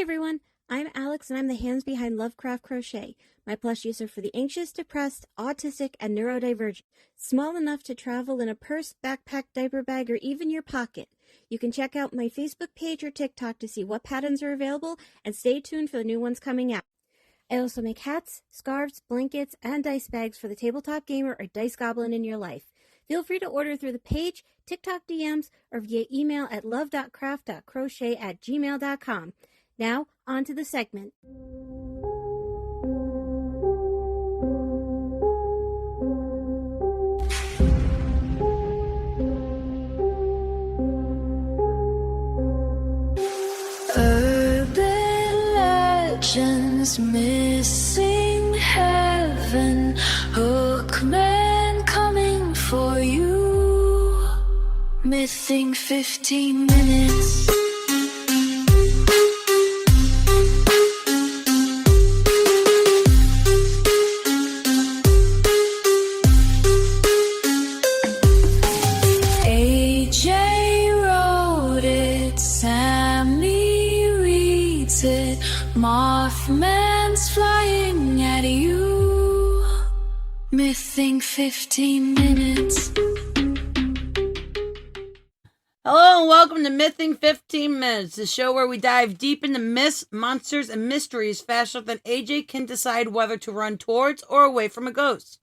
everyone, I'm Alex and I'm the hands behind Lovecraft Crochet. My plushies are for the anxious, depressed, autistic, and neurodivergent. Small enough to travel in a purse, backpack, diaper bag, or even your pocket. You can check out my Facebook page or TikTok to see what patterns are available and stay tuned for the new ones coming out. I also make hats, scarves, blankets, and dice bags for the tabletop gamer or dice goblin in your life. Feel free to order through the page, TikTok DMs, or via email at love.craft.crochet@gmail.com. Now, on to the segment. Urban legends, missing heaven, hookman coming for you, missing 15 minutes. Mothman's flying at you, missing 15 minutes. Hello and welcome to Mything 15 Minutes, the show where we dive deep into myths, monsters, and mysteries faster than AJ can decide whether to run towards or away from a ghost.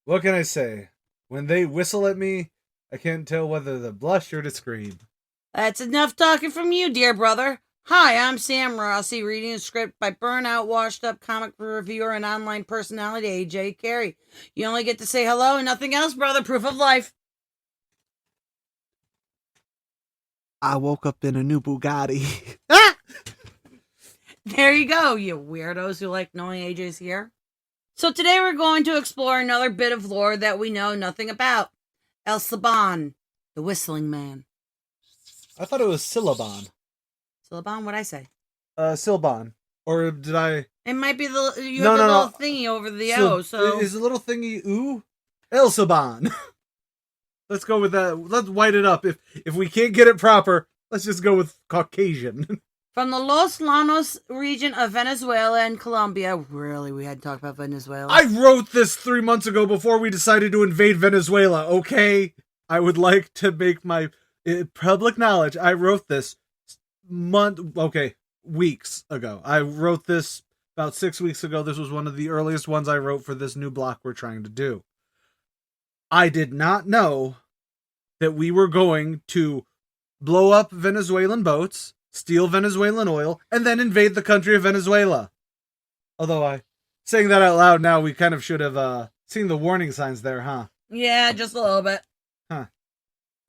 What can I say? When they whistle at me, I can't tell whether to blush or to scream. That's enough talking from you, dear brother. Hi, I'm Sam Rossi, reading a script by burnout, washed-up comic reviewer and online personality AJ Carey. You only get to say hello and nothing else, brother. Proof of life. I woke up in a new Bugatti. There you go, you weirdos who like knowing AJ's here. So today we're going to explore another bit of lore that we know nothing about. Silban, the Whistling Man. I thought it was Silbon. Silbon, what'd I say? Silbon. Or did I... It might be the little thingy over the O, so... Is the little thingy ooh? Silban. Let's go with that. Let's white it up. If we can't get it proper, let's just go with Caucasian. From the Los Llanos region of Venezuela and Colombia. Really, we had to talk about Venezuela. I wrote this 3 months ago before we decided to invade Venezuela, okay? I would like to make my public knowledge. I wrote this weeks ago. I wrote this about 6 weeks ago. This was one of the earliest ones I wrote for this new block we're trying to do. I did not know that we were going to blow up Venezuelan boats, steal Venezuelan oil, and then invade the country of Venezuela. Although saying that out loud now, we kind of should have seen the warning signs there, huh? Yeah, just a little bit. Huh.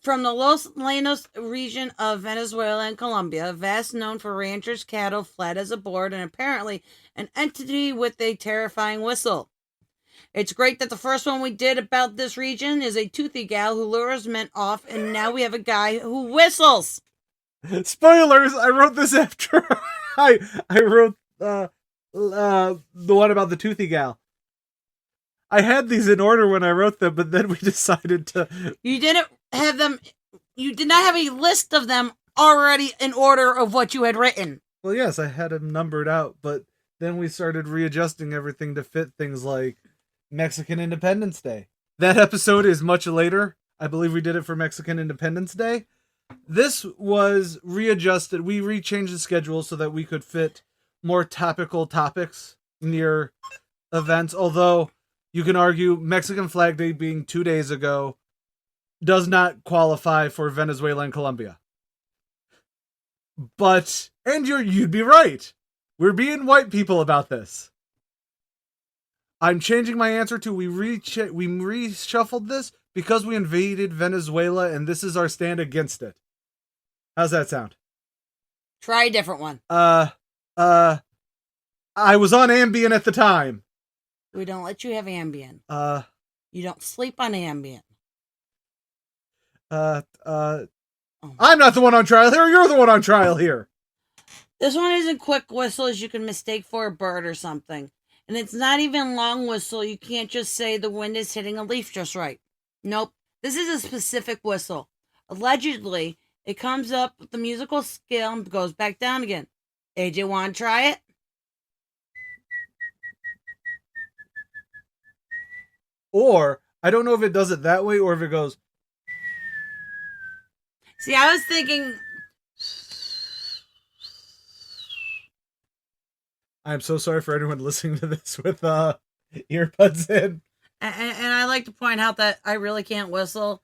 From the Los Llanos region of Venezuela and Colombia, vast known for ranchers' cattle fled as a board and apparently an entity with a terrifying whistle. It's great that the first one we did about this region is a toothy gal who lures men off, and now we have a guy who whistles. Spoilers! I wrote this after I wrote the one about the toothy gal. I had these in order when I wrote them, but then we decided to... You didn't have them... You did not have a list of them already in order of what you had written. Well, yes, I had them numbered out, but then we started readjusting everything to fit things like Mexican Independence Day. That episode is much later. I believe we did it for Mexican Independence Day. This was readjusted. We rechanged the schedule so that we could fit more topical topics near events, although... You can argue Mexican Flag Day being 2 days ago does not qualify for Venezuela and Colombia. But, and you'd be right. We're being white people about this. I'm changing my answer to we reshuffled this because we invaded Venezuela and this is our stand against it. How's that sound? Try a different one. I was on Ambien at the time. We don't let you have Ambien. You don't sleep on Ambien. I'm not the one on trial here. You're the one on trial here. This one isn't quick whistle as you can mistake for a bird or something. And it's not even long whistle. You can't just say the wind is hitting a leaf just right. Nope. This is a specific whistle. Allegedly, it comes up with the musical scale and goes back down again. AJ, want to try it? Or, I don't know if it does it that way or if it goes. See, I was thinking... I'm so sorry for anyone listening to this with earbuds in. And I like to point out that I really can't whistle.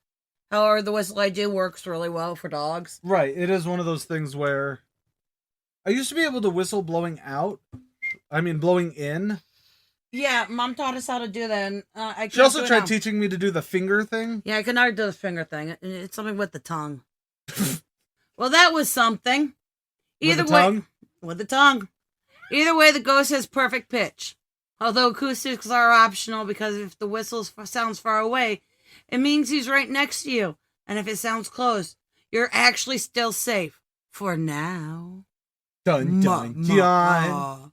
However, the whistle I do works really well for dogs. Right. It is one of those things where I used to be able to whistle blowing out. I mean, blowing in. Yeah, Mom taught us how to do that. And I can't She also do it tried now. teaching me to do the finger thing. Yeah, I can never do the finger thing. It's something with the tongue. Well, that was something. Either With the way, tongue? with the tongue. Either way, the ghost has perfect pitch. Although acoustics are optional because if the whistle sounds far away, it means he's right next to you. And if it sounds close, you're actually still safe. For now. Dun, dun, dun.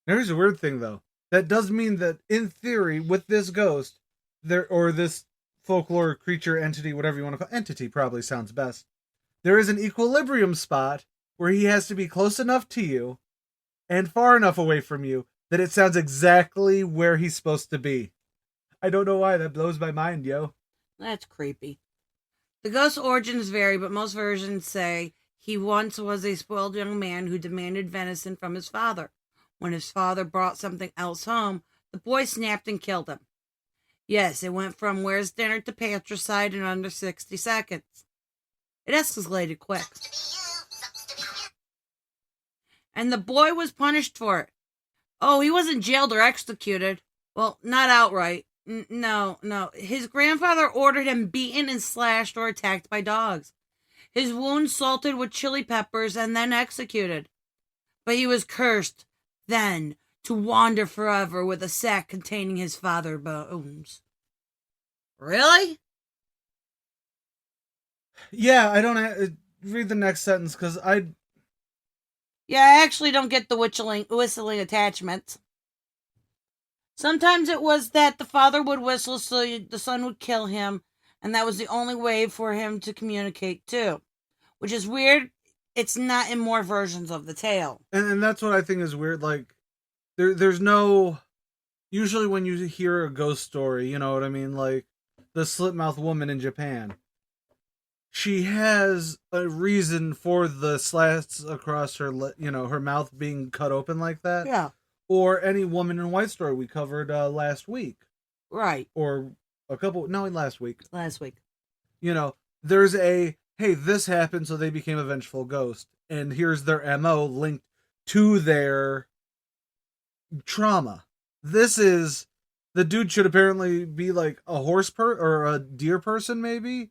Here's a weird thing, though. That does mean that, in theory, with this ghost, or this folklore creature, entity, whatever you want to call it, entity probably sounds best, there is an equilibrium spot where he has to be close enough to you and far enough away from you that it sounds exactly where he's supposed to be. I don't know why. That blows my mind, yo. That's creepy. The ghost's origins vary, but most versions say he once was a spoiled young man who demanded venison from his father. When his father brought something else home, the boy snapped and killed him. Yes, it went from where's dinner to patricide in under 60 seconds. It escalated quick. And the boy was punished for it. Oh, he wasn't jailed or executed. Well, not outright. No. His grandfather ordered him beaten and slashed or attacked by dogs. His wounds salted with chili peppers and then executed. But he was cursed then to wander forever with a sack containing his father's bones. Really? Yeah, I don't read the next sentence because Yeah, I actually don't get the whistling attachment. Sometimes it was that the father would whistle so the son would kill him, and that was the only way for him to communicate too. Which is weird. It's not in more versions of the tale. And that's what I think is weird. Like, there's no... Usually when you hear a ghost story, you know what I mean? Like, the slit-mouthed woman in Japan. She has a reason for the slats across her, her mouth being cut open like that. Yeah. Or any woman in white story we covered last week. Right. Or last week. Last week. There's a, hey, this happened, so they became a vengeful ghost. And here's their MO linked to their trauma. This is, the dude should apparently be like a horse or a deer person, maybe,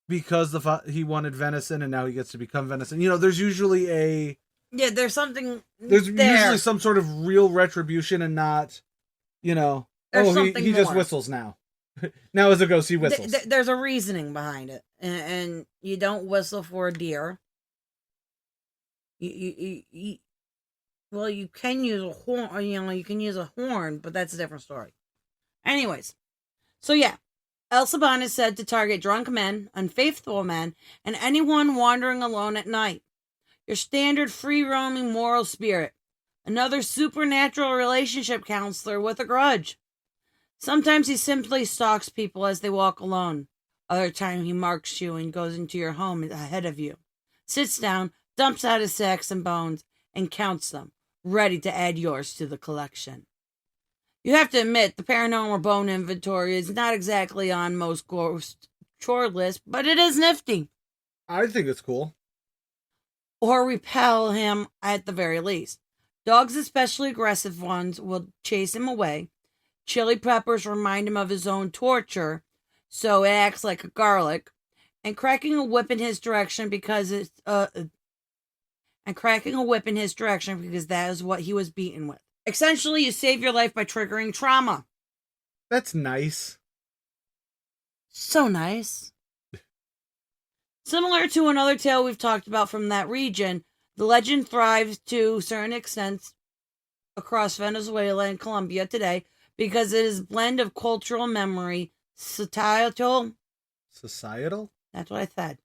because he wanted venison and now he gets to become venison. There's usually there's something. There's there. usually some sort of real retribution and not, he just whistles now. Now as a ghost, he whistles. There's a reasoning behind it, and you don't whistle for a deer. You can use a horn. You can use a horn, but that's a different story. Anyways, so yeah, Silban is said to target drunk men, unfaithful men, and anyone wandering alone at night. Your standard free-roaming moral spirit. Another supernatural relationship counselor with a grudge. Sometimes he simply stalks people as they walk alone. Other time he marks you and goes into your home ahead of you. Sits down, dumps out his sacks and bones, and counts them, ready to add yours to the collection. You have to admit, the paranormal bone inventory is not exactly on most ghost chore lists, but it is nifty. I think it's cool. Or repel him at the very least. Dogs, especially aggressive ones, will chase him away. Chili peppers remind him of his own torture, so it acts like a garlic. And cracking a whip in his direction because that is what he was beaten with. Essentially, you save your life by triggering trauma. That's nice. So nice. Similar to another tale we've talked about from that region, the legend thrives to a certain extent across Venezuela and Colombia today because it is a blend of cultural memory, societal? Societal? That's what I said.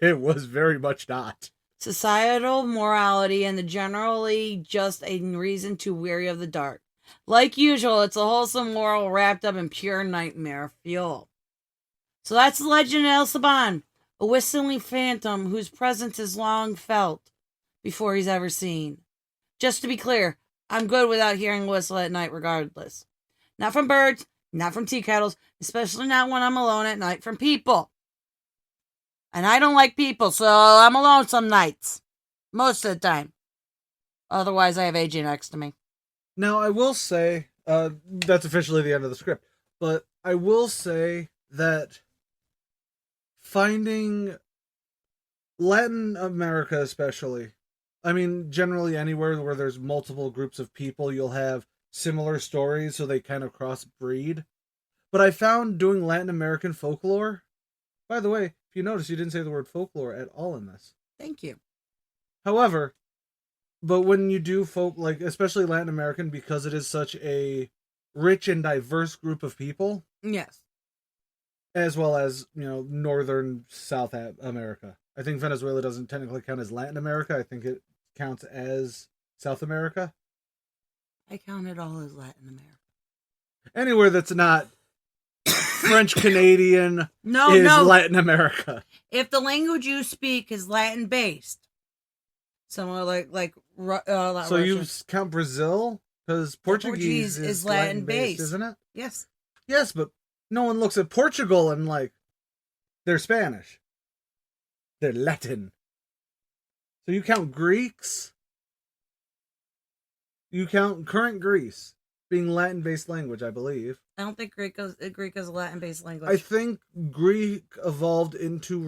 It was very much not. societal morality, and the generally just a reason to weary of the dark. Like usual, it's a wholesome moral wrapped up in pure nightmare fuel. So that's the legend of Silban, a whistling phantom whose presence is long felt before he's ever seen. Just to be clear, I'm good without hearing a whistle at night regardless. Not from birds, not from tea kettles, especially not when I'm alone at night from people. And I don't like people, so I'm alone some nights. Most of the time. Otherwise, I have AJ next to me. Now, I will say, that's officially the end of the script, but I will say that finding Latin America especially, I mean, generally anywhere where there's multiple groups of people, you'll have similar stories, so they kind of crossbreed. But I found doing Latin American folklore, by the way, if you notice, you didn't say the word folklore at all in this. Thank you. However, but when you do folk, like, especially Latin American, because it is such a rich and diverse group of people. Yes. As well as, Northern South America. I think Venezuela doesn't technically count as Latin America. I think it counts as South America. I count it all as Latin America. Anywhere that's not French Canadian is Latin America. If the language you speak is Latin based, somewhere like so Russian. You count Brazil because Portuguese is Latin based, isn't it? Yes. Yes, but no one looks at Portugal and they're Spanish. They're Latin. So you count Greeks. You count current Greece being Latin-based language, I believe. I don't think Greek is a Latin-based language. I think Greek evolved into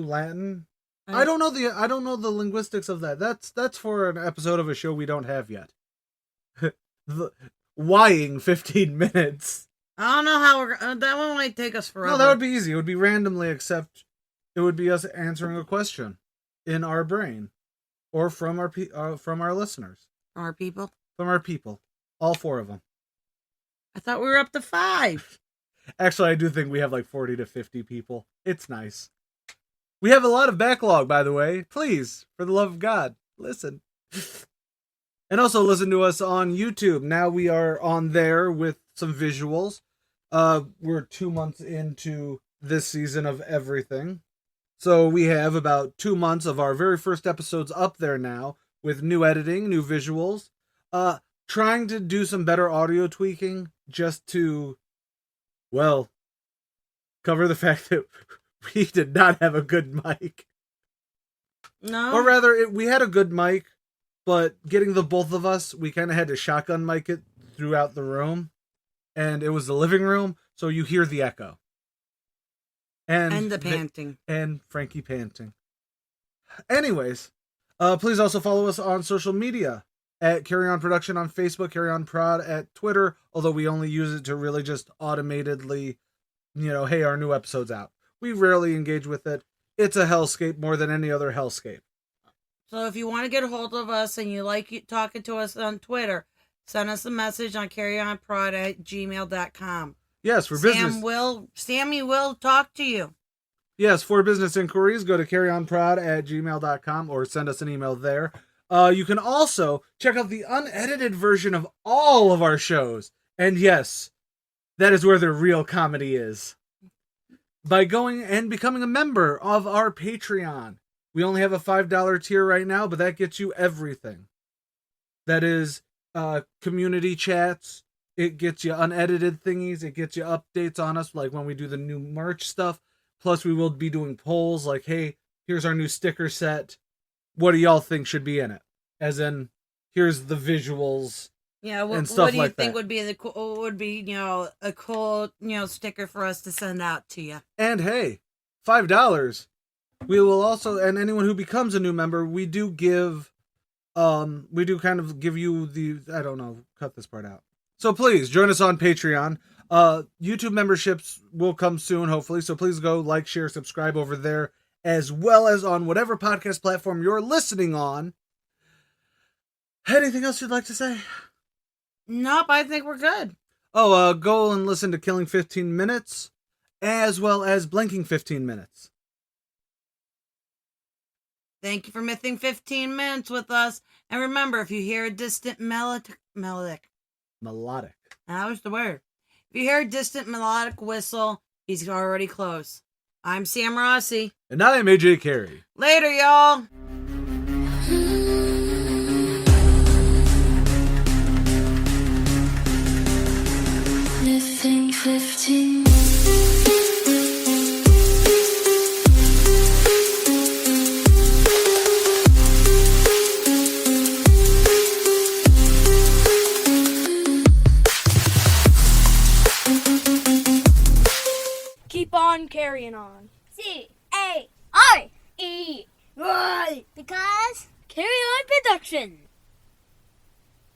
Latin. I don't know the linguistics of that. That's for an episode of a show we don't have yet. Whying 15 minutes. I don't know how that one might take us forever. No, that would be easy. It would be randomly, except it would be us answering a question in our brain, or from our listeners. Our people. From our people, all 4 of them. I thought we were up to 5. Actually, I do think we have 40 to 50 people. It's nice. We have a lot of backlog, by the way. Please, for the love of God, listen. And also listen to us on YouTube. Now we are on there with some visuals. We're 2 months into this season of everything. So we have about 2 months of our very first episodes up there now with new editing, new visuals. Trying to do some better audio tweaking just to, cover the fact that we did not have a good mic. No. Or rather, we had a good mic, but getting the both of us, we kind of had to shotgun mic it throughout the room. And it was the living room, so you hear the echo. And the panting. And Frankie panting. Anyways, please also follow us on social media at Carry On Production on Facebook, Carry On Prod at Twitter, although we only use it to really just automatedly, hey, our new episode's out. We rarely engage with it. It's a hellscape more than any other hellscape. So if you want to get a hold of us and you like talking to us on Twitter, send us a message on carryonprod@gmail.com. Yes, for business. Sammy will talk to you. Yes, for business inquiries, go to carryonprod@gmail.com or send us an email there. You can also check out the unedited version of all of our shows. And yes, that is where the real comedy is. By going and becoming a member of our Patreon. We only have a $5 tier right now, but that gets you everything. That is community chats. It gets you unedited thingies. It gets you updates on us, like when we do the new merch stuff. Plus, we will be doing polls like, hey, here's our new sticker set. What do y'all think should be in it? As in, here's the visuals. Yeah, and stuff what do you like think that. would be a cool sticker for us to send out to you? And hey, $5. We will also, and anyone who becomes a new member, we do kind of give you cut this part out. So please join us on Patreon. YouTube memberships will come soon, hopefully. So please go like, share, subscribe over there, as well as on whatever podcast platform you're listening on. Anything else you'd like to say? Nope, I think we're good. Oh, go and listen to Killing 15 Minutes, as well as Blinking 15 Minutes. Thank you for missing 15 minutes with us. And remember, if you hear a distant melodic, Melodic. that was the word. If you hear a distant melodic whistle, he's already close. I'm Sam Rossi. And I'm AJ Carey. Later, y'all. Missing 15. Keep on carrying on. C-A-R-E. Y. Because Carry on production.